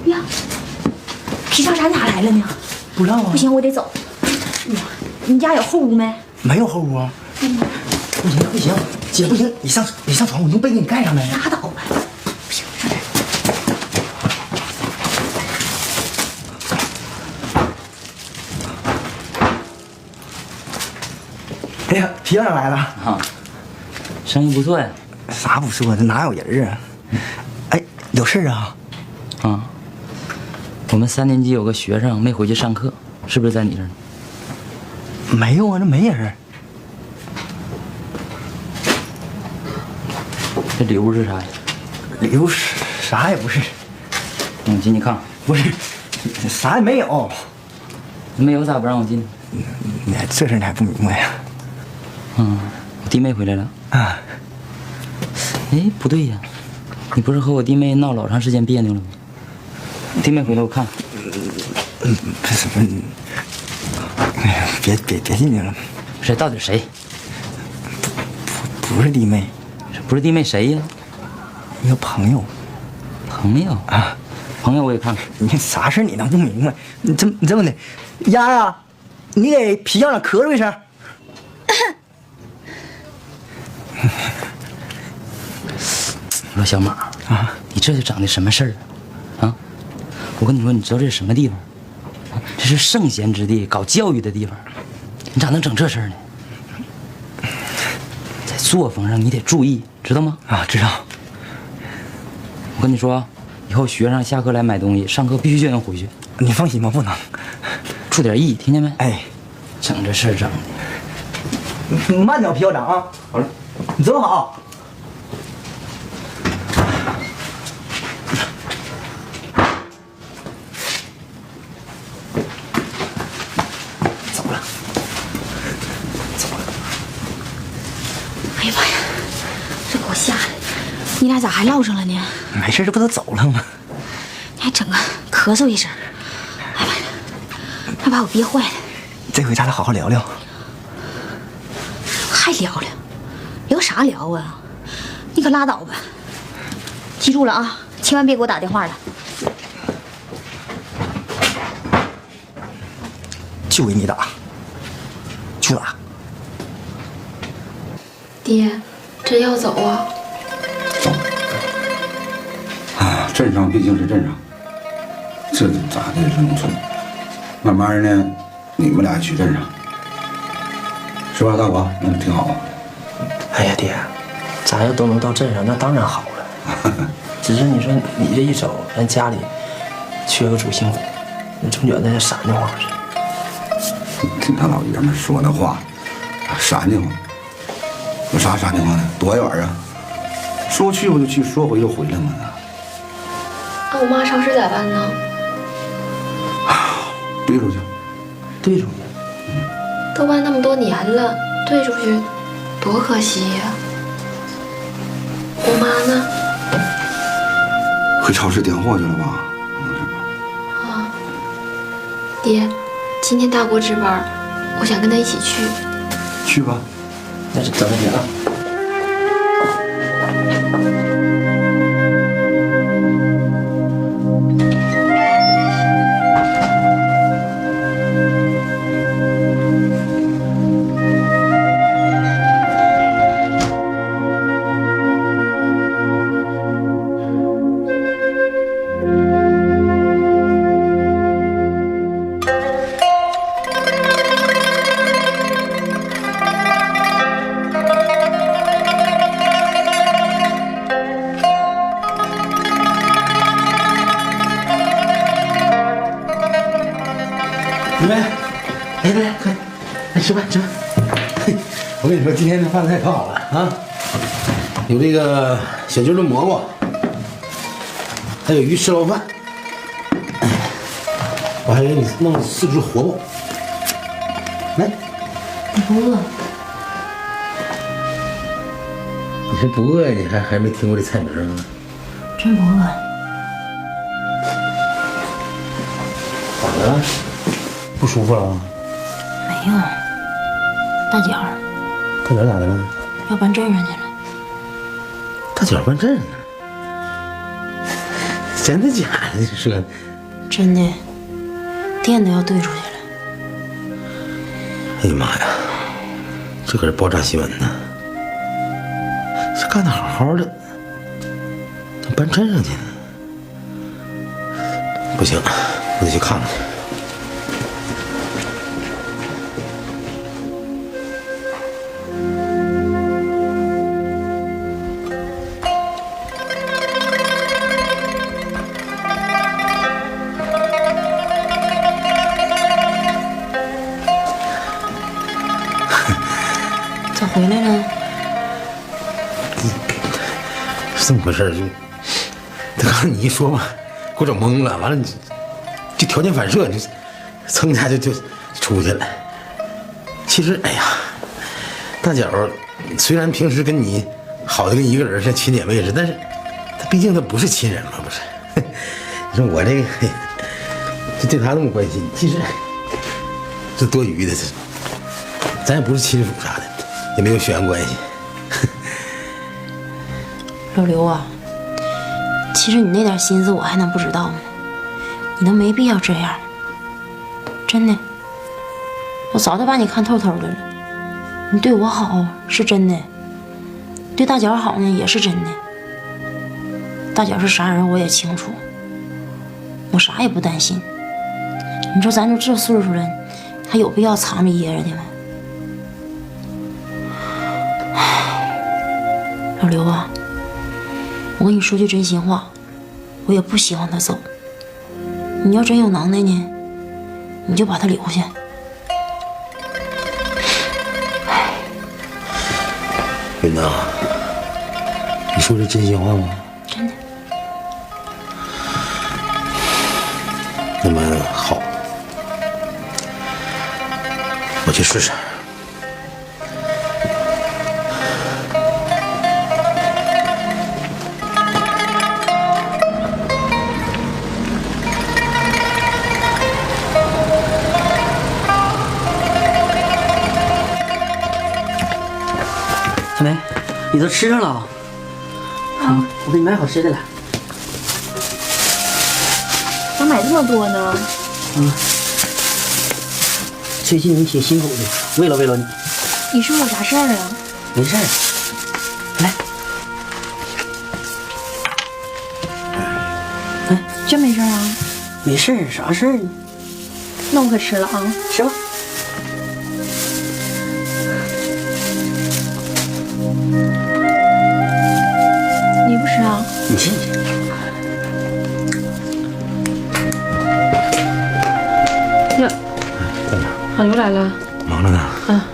呀，皮长啥哪来了呢？不知道啊。不行，我得走。呀，你家有后屋没？没有后屋啊。不行不行，姐不行，你上床，我用被给你盖上呗。拉倒吧，不行，上这儿。哎呀，皮校长来了啊，生意不错呀。啥不说，这哪有人啊？哎，有事啊？啊，我们3年级有个学生没回去上课，是不是在你这儿？没有啊，这没人。这礼物是啥呀？礼物啥也不是。你进去看。不是，啥也没有。没有咋不让我进？你这事你还不明白呀？我弟妹回来了。啊。哎，不对呀，你不是和我弟妹闹老长时间别扭了吗？弟妹回来我看。不是，哎呀，别进去了。这到底谁？不是弟妹。不是弟妹谁呀？一个朋友。朋友啊，朋友我也看看。你啥事你能不明白？你这么的，丫啊，你给皮校长咳嗽一声。我说小马啊，你这就整的什么事儿啊？我跟你说，你知道这是什么地方？这是圣贤之地，搞教育的地方，你咋能整这事儿呢？在作风上你得注意，知道吗？啊，知道。我跟你说，以后学生下课来买东西，上课必须就能回去。你放心吧，不能注点意，听见没？哎，整这事儿整的。你慢点，皮校长啊。好嘞，你走好。哎呀妈呀，这给我吓的！你俩咋还唠上了呢？没事，这不都走了吗？你还整个咳嗽一声，哎呀妈呀，那把我憋坏了。这回咱俩好好聊聊。还聊聊？聊啥聊啊？你可拉倒吧！记住了啊，千万别给我打电话了。就给你打，就打。爹，真要走啊？啊，镇上毕竟是镇上，这咋的也是农村。慢慢的呢，你们俩去镇上，是吧，大国？那挺好啊。哎呀，爹，咱要都能到镇上，那当然好了。只是你说你这一走，咱家里缺个主心骨，你总觉得闪得慌似的。听他老爷们说那话，闪得慌。有啥闪得慌的？多远啊？说去不就去，说回就回来嘛。那我妈上市咋办呢？兑出去。对出去。都办那么多年了，兑出去，多可惜呀！我妈呢？回超市点货去了吧？啊，爹，今天大国值班，我想跟他一起去。去吧。那就等着你啊。你们，来，快，来吃饭。我跟你说，今天这饭菜可好了啊！有这个小鸡炖蘑菇，还有鱼翅捞饭，我还给你弄了4只活鲍。来，你不饿？你是不饿呀？你还没听过这菜名呢？真不饿。咋了？不舒服了？没有，大脚儿大脚咋的了？要搬镇上去了。大脚搬镇上了？真的假的？你说？真的，电都要兑出去了。哎呀妈呀，这可是爆炸新闻呢！这干得好好的，怎么搬镇上去呢？不行，我得去看看去。咋回来了？是这么回事儿，刚才你一说吧，给我整懵了。完了，你就条件反射，你噌一下就出去了。其实，哎呀，大脚虽然平时跟你好的跟一个人像亲姐妹似的，但是他毕竟他不是亲人嘛，不是？你说我这个，就对他那么关心，其实这多余的，咱也不是亲属啥的，也没有血缘关系。老刘啊，其实你那点心思我还能不知道吗？你都没必要这样，真的，我早就把你看透透的了。你对我好是真的，对大脚好呢也是真的。大脚是啥人我也清楚，我啥也不担心。你说咱都这岁数了，还有必要藏着掖着的吗？老刘啊，我跟你说句真心话，我也不希望他走。你要真有能耐呢，你就把他留下。云呐，你说这真心话吗？真的。那么好，我去试试。小梅，你都吃上了啊？好，我给你买好吃的了。咋买这么多呢？最近你挺辛苦的，慰劳慰劳你。你是不是有啥事儿啊？没事儿，来，真没事啊？没事儿，啥事儿呢？那我可吃了啊。吃吧。你不吃啊？你进去。呀，老刘来了。忙着呢。啊。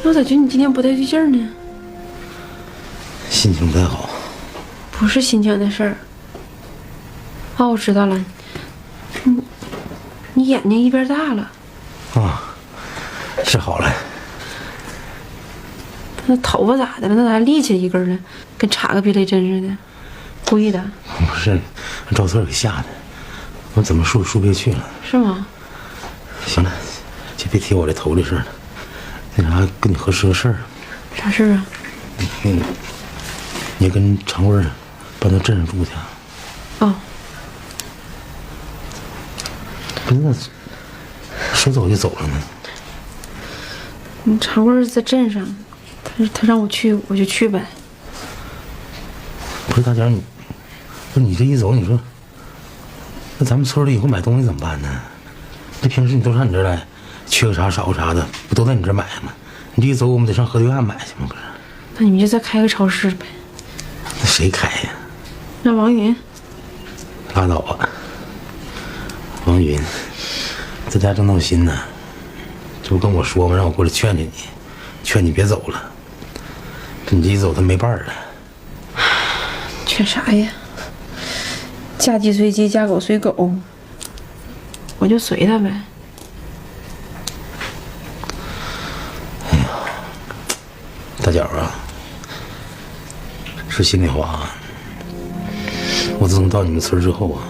我咋觉得你今天不太对劲儿呢？心情不太好。不是心情的事儿。哦，我知道了。你眼睛一边大了。啊，是好了。那头发咋的了？那咋立起一根了？跟插个避雷针似的，故意的？不是，赵四给吓的，我怎么说不下去了。是吗？行了，就别提我这头的事了。那啥，跟你核实个事儿。啥事儿啊？你跟常贵搬到镇上住去。哦。不是，那说走就走了呢？常贵在镇上，他让我去，我就去呗。不是大姐，你这一走，你说，那咱们村里以后买东西怎么办呢？这平时你都上你这儿来，缺个啥少个啥的，不都在你这儿买吗？你这一走，我们得上河对岸买去吗？不是？那你们就再开个超市呗。那谁开呀？那王云。拉倒吧，王云，在家正闹心呢，这不跟我说吗？让我过来劝劝你，劝你别走了。你这一走，他没伴儿了。劝啥呀？嫁鸡随鸡，嫁狗随狗，我就随他呗。哎呀，大脚啊，说心里话，我自从到你们村之后啊，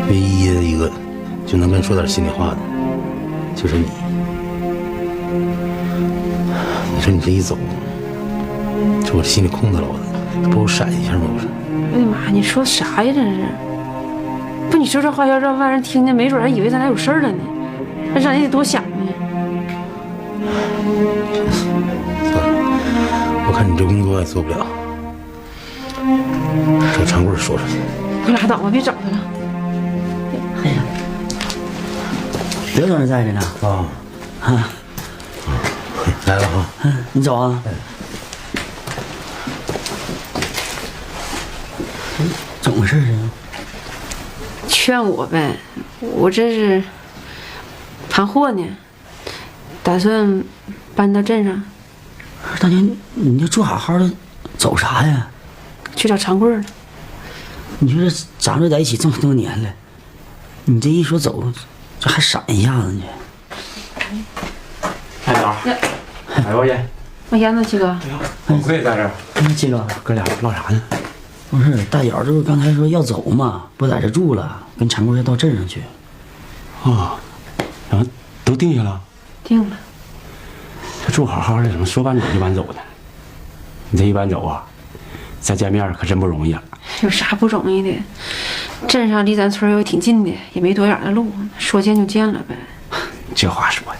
唯一的一个就能跟你说点心里话的，就是你。你说你这一走，这我这心里空的了，不我闪一下吗？不是。哎呀妈呀，你说啥呀？这是？不，你说这话要让外人听见，没准还以为咱俩有事儿了呢。那让人得多想呢。我看你这工作也做不了，找长棍说说去。快拉倒吧，别找他了。哎呀，刘总在这呢。啊，来了哈。你走啊。怎么回事啊？劝我呗，我这是盘货呢，打算搬到镇上。大娘，你这住好好的，走啥呀？去找长棍了。你说这咱们在一起这么多年了，你这一说走，这还闪一下子呢。大鸟，买包烟。买烟呢，七哥。我也在这儿。七哥，哥俩唠啥呢？不是大姚，这不刚才说要走嘛，不在这住了，跟长棍要到镇上去。啊，然后都定下了。定了。这住好好的，怎么说搬走就搬走呢？你这一搬走啊，再见面可真不容易了。有啥不容易的？镇上离咱村又挺近的，也没多远的路，说见就见了呗。这话说的，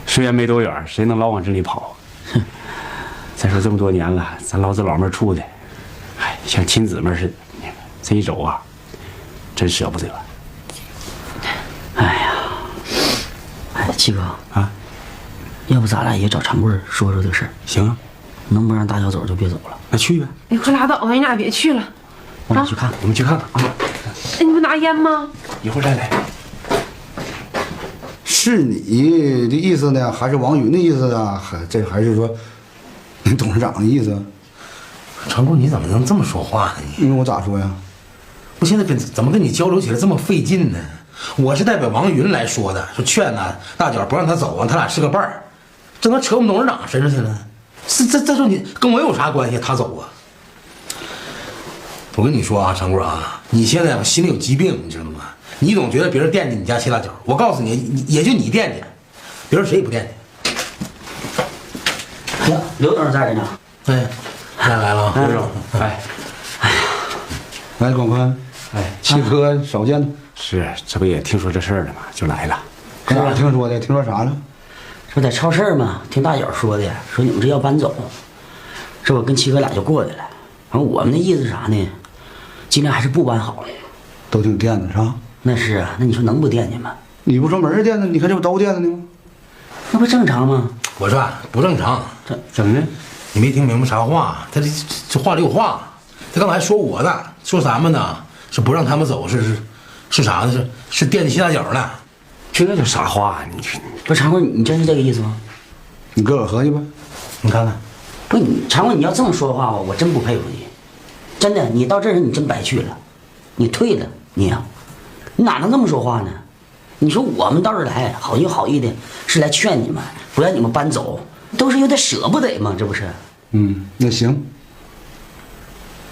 虽然没多远，谁能老往这里跑？再说这么多年了，咱老子老妹处的，哎，像亲姊妹似的。这一走啊，真舍不得。哎呀，哎，七哥啊，要不咱俩也找长棍说说这个事儿？行啊，能不让大小走就别走了。那去呗。哎，快拉倒吧，你俩别去了。我俩去看看，我们去看看啊。哎，你不拿烟吗？一会儿再来。是你的意思呢，还是王云的意思啊？还是说你董事长的意思？长棍，你怎么能这么说话呢？因为我咋说呀？我现在怎么跟你交流起来这么费劲呢？我是代表王云来说的，说劝呐大脚不让他走啊，他俩是个伴儿，这能扯我们董事长身上去了？这说你跟我有啥关系？他走啊！我跟你说啊，长棍啊，你现在心里有疾病，你知道吗？你总觉得别人惦记你家七大脚，我告诉你，也就你惦记，别人谁也不惦记。刘董在这呢。哎，来了，刘总，哎，来，广宽，哎，七哥少见了。是，这不也听说这事儿了吗？就来了。搁哪听说的？听说啥了？说在超市嘛，听大友说的，说你们这要搬走，说我跟七哥俩就过去了。然后我们的意思啥呢？尽量还是不搬好了。都挺惦记是吧？那是啊，那你说能不惦记吗？你不说门儿惦记，你看这不都惦记呢吗？那不正常吗？我说不正常，怎么呢？你没听明白啥话？他这话里有话。他刚才说我呢，说咱们呢是不让他们走，是啥呢？是惦记七大脚呢。这叫啥话？你不是长棍，你真是这个意思吗？你自个儿合计吧。你看看，不，你长棍，你要这么说的话吧，我真不佩服你。真的，你到这儿你真白去了，你退了，你呀、你哪能这么说话呢？你说我们到这儿来，好心好意的，是来劝你们，不让你们搬走，都是有点舍不得嘛，这不是？嗯，那行，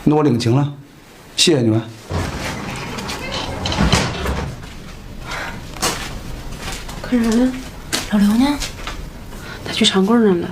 那我领情了，谢谢你们。干啥呢？老刘呢？他去长棍那儿了。